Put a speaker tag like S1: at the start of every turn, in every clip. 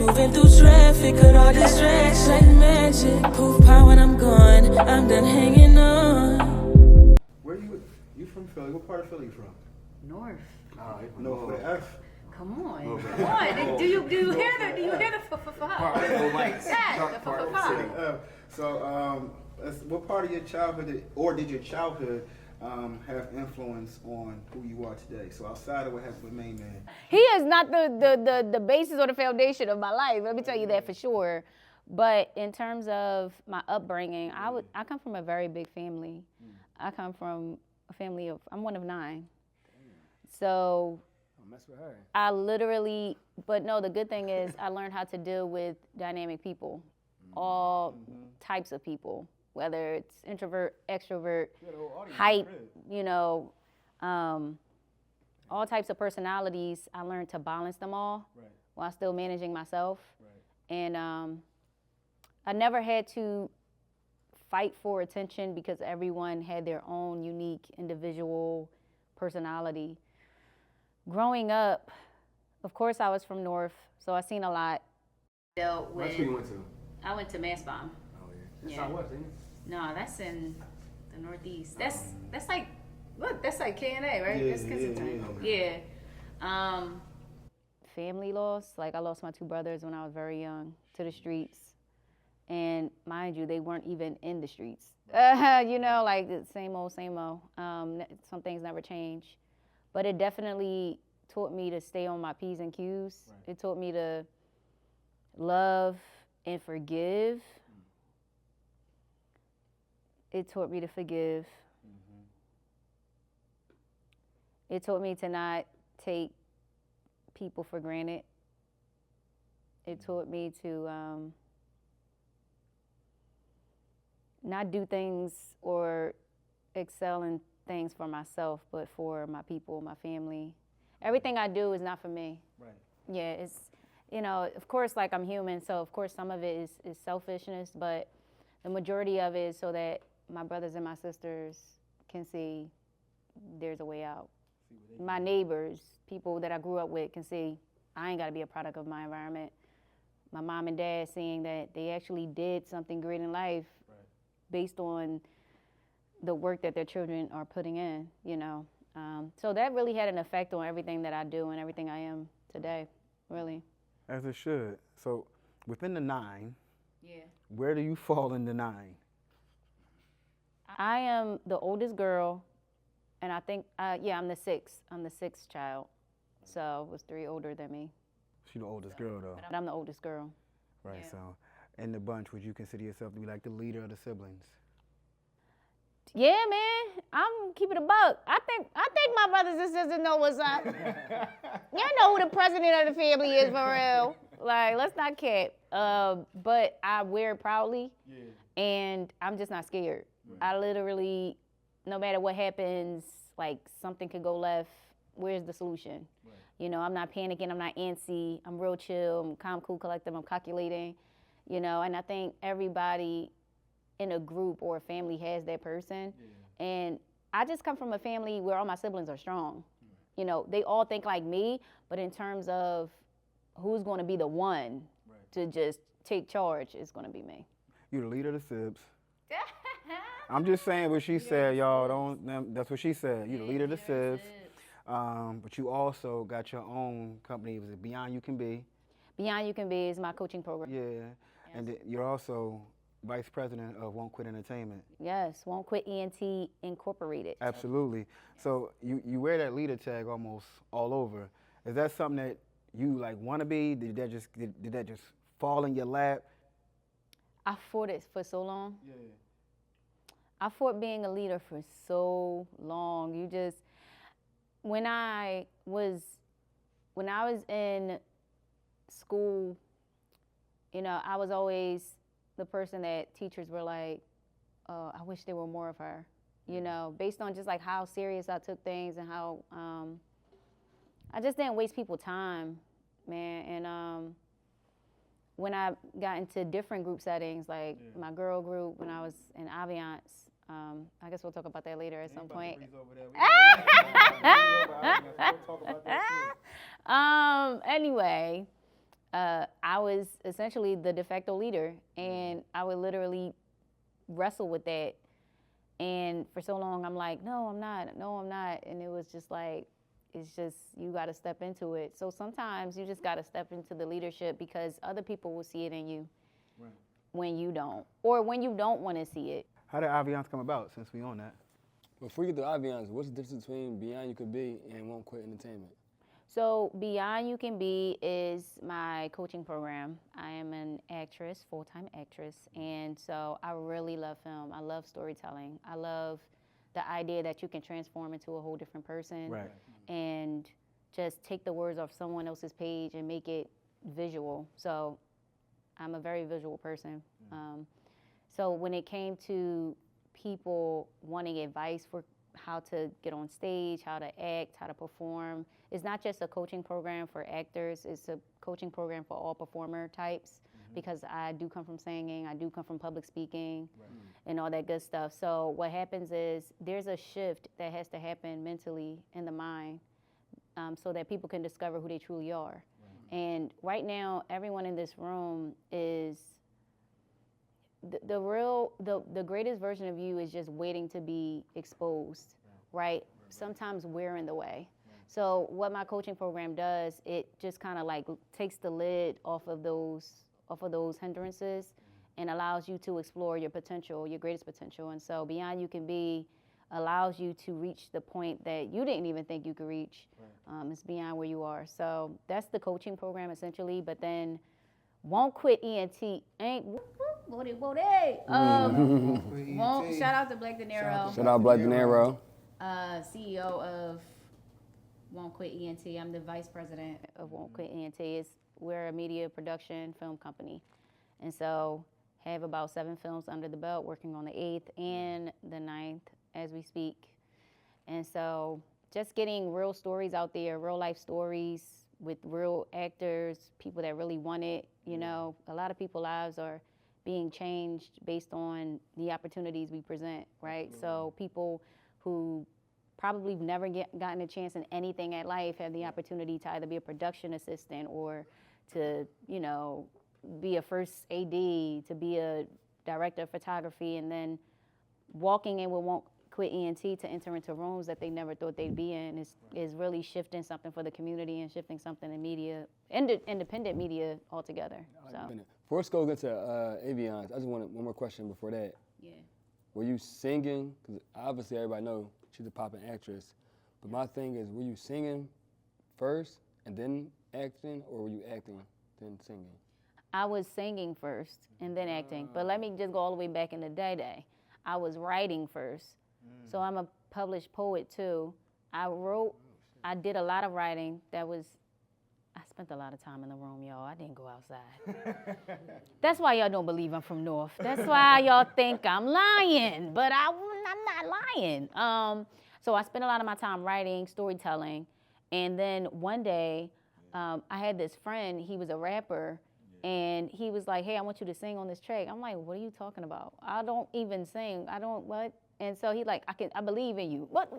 S1: moving through traffic, cut all distractions like magic. Poof, pow when I'm gone, I'm done hanging on.
S2: Where you from Philly? What part of Philly you from?
S3: North.
S2: North with an F.
S3: Come on. Come on. Do you hear the
S2: So, what part of your childhood, or did your childhood have influence on who you are today? So outside of what happened with Main Man.
S4: He is not the basis or the foundation of my life. Let me tell you that for sure. But in terms of my upbringing, I come from a very big family. I come from a family of, I'm one of 9. So
S5: Mess with her.
S4: I literally, but no, the good thing is I learned how to deal with dynamic people, all types of people, whether it's introvert, extrovert, height, all types of personalities. I learned to balance them all while still managing myself. And I never had to fight for attention because everyone had their own unique individual personality. Growing up, of course I was from North, so I seen a lot.
S5: What school you went to?
S4: I went to Massbom.
S5: Oh yeah. Southwest, ain't it?
S4: No, that's in the Northeast. That's like, look, that's like KNA, right?
S2: Yeah,
S4: That's Kensington. Yeah. Family loss. Like I lost my 2 brothers when I was very young to the streets. And mind you, they weren't even in the streets. Like the same old. Some things never change. But it definitely taught me to stay on my P's and Q's. It taught me to love and forgive. It taught me to forgive. It taught me to not take people for granted. It taught me to not do things or excel in things for myself, but for my people, my family. Everything I do is not for me.
S2: Right.
S4: Yeah, it's, of course, like I'm human, so of course some of it is selfishness, but the majority of it is so that my brothers and my sisters can see there's a way out. My neighbors, people that I grew up with, can see I ain't got to be a product of my environment. My mom and dad seeing that they actually did something great in life based on the work that their children are putting in, So that really had an effect on everything that I do and everything I am today, really.
S5: As it should. So within the 9,
S4: Yeah.
S5: where do you fall in the 9?
S4: I am the oldest girl, and I think, I'm the 6th. I'm the 6th child, so it was 3 older than me.
S5: She's the oldest girl, though.
S4: But I'm the oldest girl.
S5: Right,
S4: Yeah.
S5: so in the bunch, would you consider yourself to be like the leader of the siblings?
S4: Yeah, man, I'm keeping a buck. I think my brothers and sisters know what's up. Y'all know who the president of the family is for real. Like, let's not cap. But I wear it proudly, and I'm just not scared. I literally, no matter what happens, like something could go left. Where's the solution? I'm not panicking. I'm not antsy. I'm real chill. I'm calm, cool, collective. I'm calculating. And I think everybody in a group or a family has that person. And I just come from a family where all my siblings are strong. They all think like me, but in terms of who's going to be the one to just take charge, it's going to be me.
S5: You're the leader of the Sibs. I'm just saying what she said, y'all. That's what she said. You're the leader of the Sibs. But you also got your own company. Was it Beyond You Can Be?
S4: Beyond You Can Be is my coaching program.
S5: Yeah.
S4: Yes.
S5: And you're also vice president of Won't Quit Entertainment.
S4: Yes, Won't Quit ENT Incorporated.
S5: Absolutely. Yes. So you wear that leader tag almost all over. Is that something that you want to be? Did that just fall in your lap?
S4: I fought it for so long.
S2: Yeah.
S4: I fought being a leader for so long. When I was in school, I was always the person that teachers were like, I wish there were more of her, based on just like how serious I took things and how I just didn't waste people's time, man. And when I got into different group settings, like my girl group, when I was in Aviance, I guess we'll talk about that later at some point. Anyway, I was essentially the de facto leader, and I would literally wrestle with that. And for so long, I'm like, no, I'm not. No, I'm not. And it was just like, it's just, you got to step into it. So sometimes you just got to step into the leadership because other people will see it in you when you don't, or when you don't want to see it.
S5: How did Aviance come about, since we on that?
S6: Before you get to Aviance, what's the difference between Beyond You Could Be and Won't Quit Entertainment?
S4: So Beyond You Can Be is my coaching program. I am an actress, full-time actress, and so I really love film. I love storytelling. I love the idea that you can transform into a whole different person and just take the words off someone else's page and make it visual. So I'm a very visual person. So when it came to people wanting advice for how to get on stage, how to act, how to perform, it's not just a coaching program for actors, it's a coaching program for all performer types because I do come from singing, I do come from public speaking and all that good stuff. So what happens is there's a shift that has to happen mentally in the mind so that people can discover who they truly are. And right now, everyone in this room is the greatest version of you is just waiting to be exposed, right? Sometimes we're in the way. So what my coaching program does, it just kind of like takes the lid off of those hindrances and allows you to explore your potential, your greatest potential. And so Beyond You Can Be allows you to reach the point that you didn't even think you could reach. It's beyond where you are. So that's the coaching program essentially, but then Won't Quit ENT ain't shout out to Black Deniro.
S6: Shout out Black Deniro.
S4: CEO of Won't Quit ENT. I'm the vice president of Won't Quit ENT. We're a media production film company. And so have about 7 films under the belt, working on the 8th and the 9th as we speak. And so just getting real stories out there, real life stories with real actors, people that really want it. You know, a lot of people's lives are being changed based on the opportunities we present, right? So people who probably never gotten a chance in anything at life have the opportunity to either be a production assistant or to, you know, be a first AD, to be a director of photography, and then walking in with Won't Quit ENT to enter into rooms that they never thought they'd be in is really shifting something for the community and shifting something in media, independent media altogether. So.
S6: Before Scoe gets to Aviance, I just want one more question before that.
S4: Yeah.
S6: Were you singing? Because obviously everybody knows she's a poppin' actress. But my thing is, were you singing first and then acting, or were you acting then singing?
S4: I was singing first and then acting. But let me just go all the way back in the day. I was writing first. So I'm a published poet too. I did a lot of writing I spent a lot of time in the room, y'all. I didn't go outside. That's why y'all don't believe I'm from North. That's why y'all think I'm lying, but I'm not lying. So I spent a lot of my time writing, storytelling, and then one day I had this friend, he was a rapper, and he was like, hey, I want you to sing on this track. I'm like, what are you talking about? I don't even sing. What? And so he like, I believe in you. What?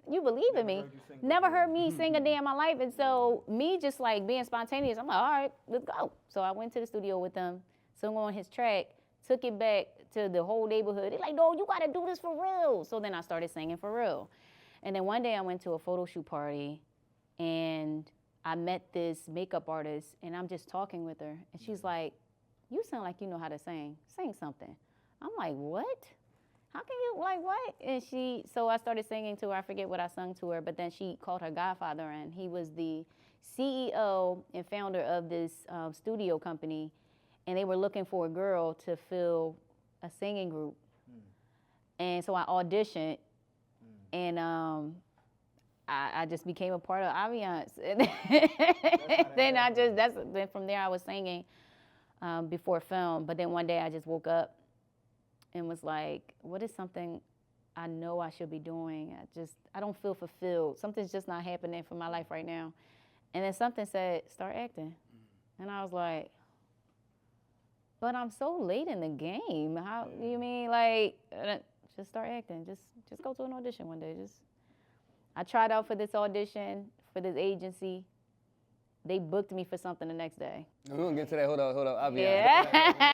S4: You believe in me? Never heard me sing a day in my life. And so me just like being spontaneous, I'm like, all right, let's go. So I went to the studio with him, sung on his track, took it back to the whole neighborhood. They're like, no, you gotta do this for real. So then I started singing for real. And then one day I went to a photo shoot party and I met this makeup artist and I'm just talking with her. And she's like, you sound like you know how to sing. Sing something. I'm like, what? How can you, like, what? And so I started singing to her. I forget what I sung to her, but then she called her godfather in. He was the CEO and founder of this studio company, and they were looking for a girl to fill a singing group. And so I auditioned, and I just became a part of Aviance. Then from there I was singing before film, but then one day I just woke up and was like, what is something I know I should be doing? I don't feel fulfilled. Something's just not happening for my life right now. And then something said, start acting. And I was like, but I'm so late in the game. How you mean, like, just start acting. Just go to an audition one day. I tried out for this audition for this agency. they booked me for something the next day.
S6: We're gonna get to that. Hold up. I'll be
S4: Yeah.